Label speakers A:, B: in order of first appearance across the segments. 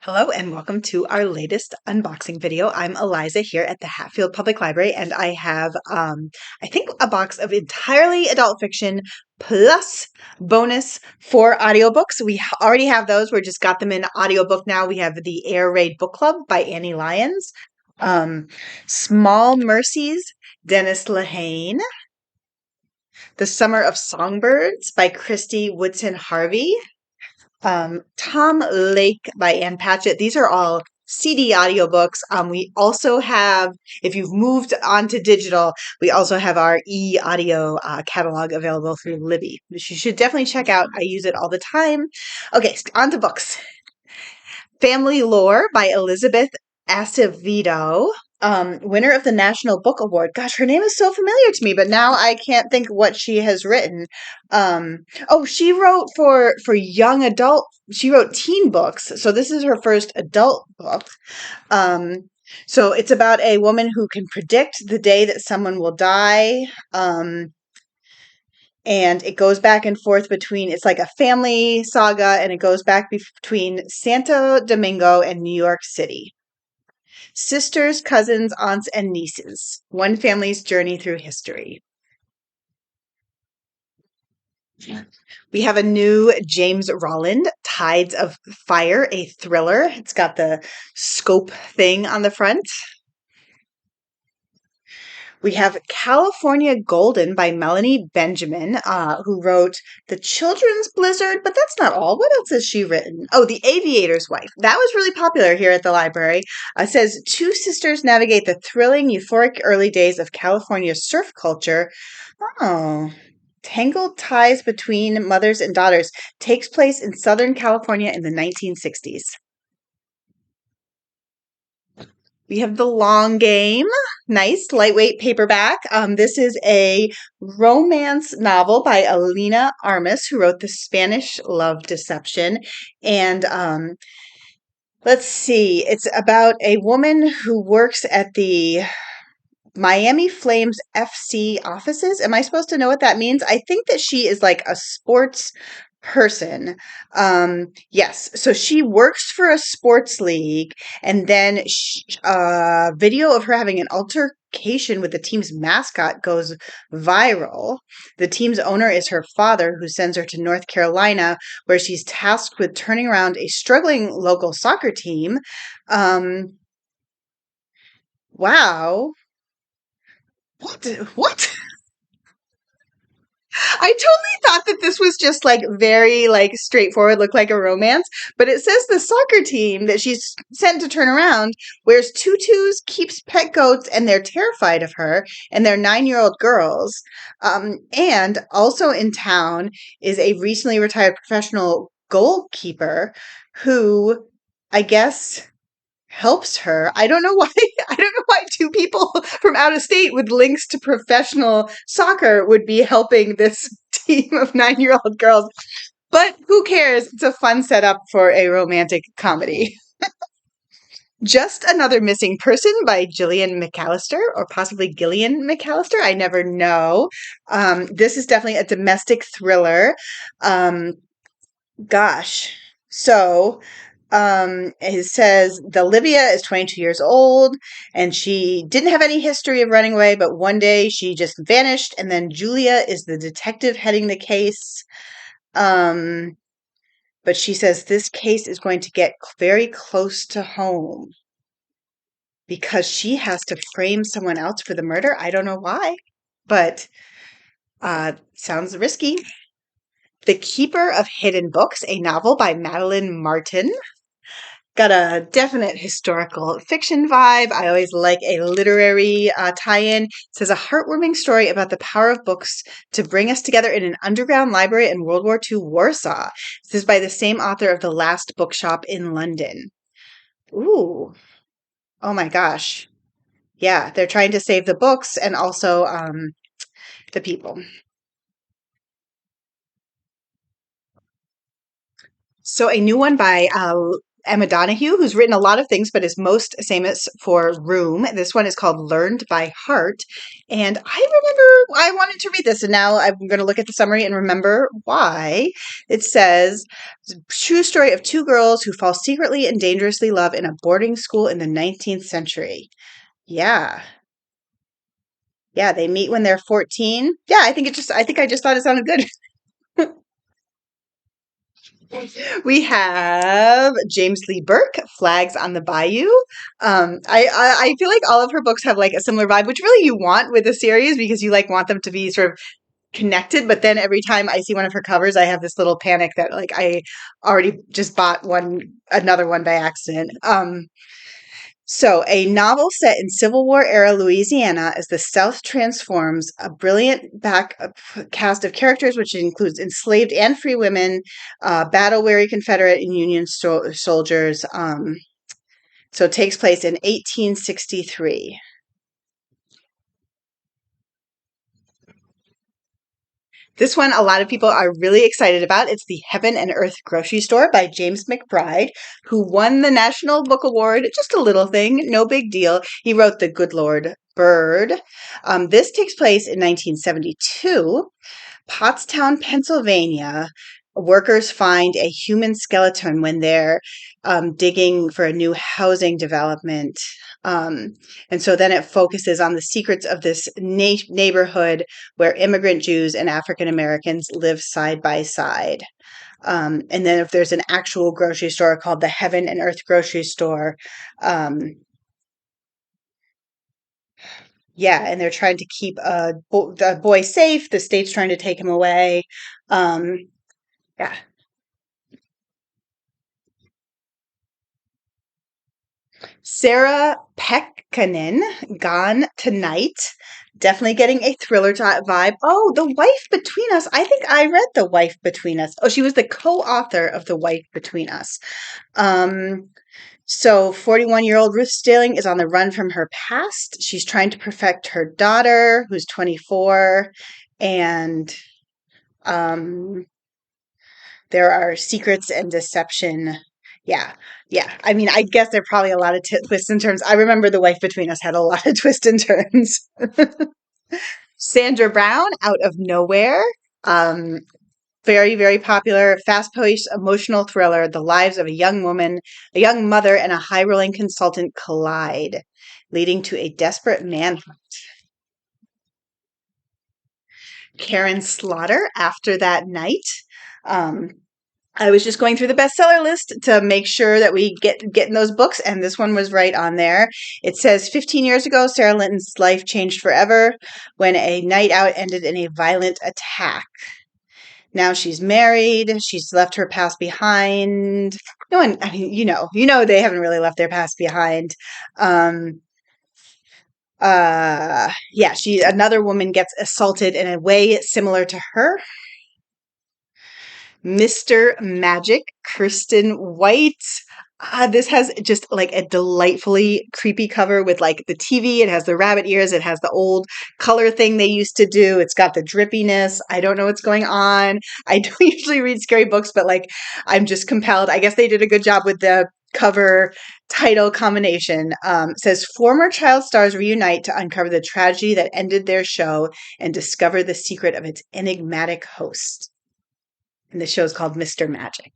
A: Hello and welcome to our latest unboxing video. I'm Eliza here at the Hatfield Public Library and I have, I think a box of entirely adult fiction plus bonus 4 audiobooks. We already have those. We just got them in audiobook now. We have The Air Raid Book Club by Annie Lyons, Small Mercies, Denis Lehane, The Summer of Songbirds by Kristy, Woodson, Harvey, Tom Lake by Ann Patchett. These are all CD audiobooks. We also have, if you've moved on to digital, we also have our e-audio catalog available through Libby, which you should definitely check out. I use it all the time. Okay, on to books. Family Lore by Elizabeth Acevedo, winner of the National Book Award. Gosh, her name is so familiar to me, but now I can't think what she has written. She wrote for young adult. She wrote teen books, so this is her first adult book. So it's about a woman who can predict the day that someone will die. And it goes back and forth between, it's like a family saga, and it goes back between Santo Domingo and New York City. Sisters, cousins, aunts, and nieces. One family's journey through history. We have a new James Rollins, Tides of Fire, a thriller. It's got the scope thing on the front. We have California Golden by Melanie Benjamin, who wrote The Children's Blizzard, but that's not all. What else has she written? Oh, The Aviator's Wife. That was really popular here at the library. It says, two sisters navigate the thrilling, euphoric early days of California surf culture. Oh, Tangled Ties Between Mothers and Daughters takes place in Southern California in the 1960s. We have The Long Game. Nice, lightweight paperback. This is a romance novel by Elena Armas, who wrote The Spanish Love Deception. And let's see, it's about a woman who works at the Miami Flames FC offices. Am I supposed to know what that means? I think that she is like a sports person. Yes. So she works for a sports league, and then a video of her having an altercation with the team's mascot goes viral. The team's owner is her father, who sends her to North Carolina, where she's tasked with turning around a struggling local soccer team. Wow. What? I totally thought that this was just like very like straightforward, look like a romance, but it says the soccer team that she's sent to turn around wears tutus, keeps pet goats, and they're terrified of her, and they're 9-year-old girls. And also in town is a recently retired professional goalkeeper who, I guess, helps her. I don't know why. I don't know why two people from out of state with links to professional soccer would be helping this team of 9-year-old girls. But who cares? It's a fun setup for a romantic comedy. Just Another Missing Person by Gillian McAllister, or possibly Gillian McAllister. I never know. This is definitely a domestic thriller. Gosh. So it says the Olivia is 22 years old and she didn't have any history of running away, but one day she just vanished, and then Julia is the detective heading the case. But she says this case is going to get very close to home because she has to frame someone else for the murder. I don't know why, but sounds risky. The Keeper of Hidden Books, a novel by Madeline Martin. Got a definite historical fiction vibe. I always like a literary tie-in. It says a heartwarming story about the power of books to bring us together in an underground library in World War II Warsaw. This is by the same author of The Last Bookshop in London. Ooh. Oh my gosh. Yeah, they're trying to save the books and also the people. So a new one by Emma Donoghue, who's written a lot of things, but is most famous for Room. This one is called Learned by Heart. And I remember I wanted to read this, and now I'm going to look at the summary and remember why. It says, true story of two girls who fall secretly and dangerously in love in a boarding school in the 19th century. Yeah. Yeah, they meet when they're 14. Yeah, I think I just thought it sounded good. We have James Lee Burke, Flags on the Bayou. I feel like all of her books have like a similar vibe, which really you want with a series because you like want them to be sort of connected. But then every time I see one of her covers, I have this little panic that like I already just bought another one by accident. So, a novel set in Civil War era Louisiana as the South transforms a brilliant cast of characters, which includes enslaved and free women, battle weary Confederate and Union soldiers. So, it takes place in 1863. This one, a lot of people are really excited about. It's The Heaven and Earth Grocery Store by James McBride, who won the National Book Award. Just a little thing, no big deal. He wrote The Good Lord Bird. This takes place in 1972. Pottstown, Pennsylvania. Workers find a human skeleton when they're digging for a new housing development. And so then it focuses on the secrets of this neighborhood where immigrant Jews and African Americans live side by side. And then if there's an actual grocery store called the Heaven and Earth Grocery Store, yeah, and they're trying to keep the boy safe. The state's trying to take him away. Yeah. Sarah Pekkanen, Gone Tonight. Definitely getting a thriller vibe. Oh, The Wife Between Us. I think I read The Wife Between Us. Oh, she was the co-author of The Wife Between Us. So 41-year-old Ruth Stilling is on the run from her past. She's trying to perfect her daughter, who's 24, and there are secrets and deception. Yeah. Yeah. I mean, I guess there are probably a lot of twists and turns. I remember The Wife Between Us had a lot of twists and turns. Sandra Brown, Out of Nowhere. Very, very popular, fast-paced, emotional thriller. The lives of a young woman, a young mother, and a high-rolling consultant collide, leading to a desperate manhunt. Karin Slaughter, After That Night. I was just going through the bestseller list to make sure that we get in those books, and this one was right on there. It says 15 years ago, Sarah Linton's life changed forever when a night out ended in a violent attack. Now she's married. She's left her past behind. No one, I mean, they haven't really left their past behind. Yeah, another woman gets assaulted in a way similar to her. Mr. Magic, Kiersten White. This has just like a delightfully creepy cover with like the TV. It has the rabbit ears. It has the old color thing they used to do. It's got the drippiness. I don't know what's going on. I don't usually read scary books, but like I'm just compelled. I guess they did a good job with the cover title combination. It says former child stars reunite to uncover the tragedy that ended their show and discover the secret of its enigmatic host. And the show is called Mr. Magic.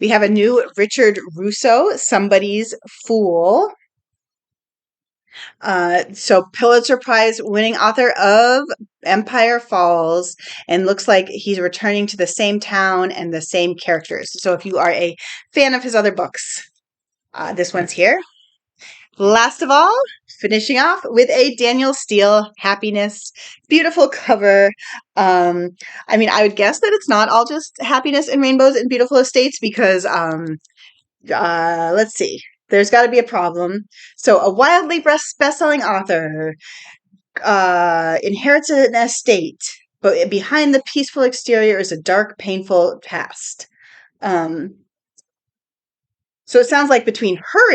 A: We have a new Richard Russo, Somebody's Fool. So Pulitzer Prize winning author of Empire Falls, and looks like he's returning to the same town and the same characters. So if you are a fan of his other books, this one's here. Last of all, finishing off with a Danielle Steele, Happiness. Beautiful cover. I mean, I would guess that it's not all just happiness and rainbows and beautiful estates because, let's see. There's got to be a problem. So a wildly best-selling author inherits an estate, but behind the peaceful exterior is a dark, painful past. So it sounds like under her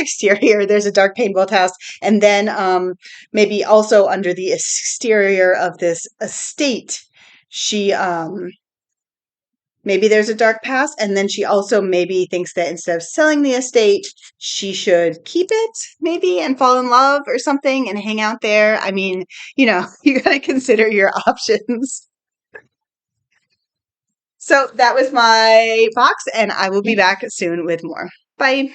A: exterior, there's a dark, painful past, and then maybe also under the exterior of this estate, she maybe there's a dark past. And then she also maybe thinks that instead of selling the estate, she should keep it maybe and fall in love or something and hang out there. I mean, you know, you got to consider your options. So that was my box, and I will be back soon with more. Bye.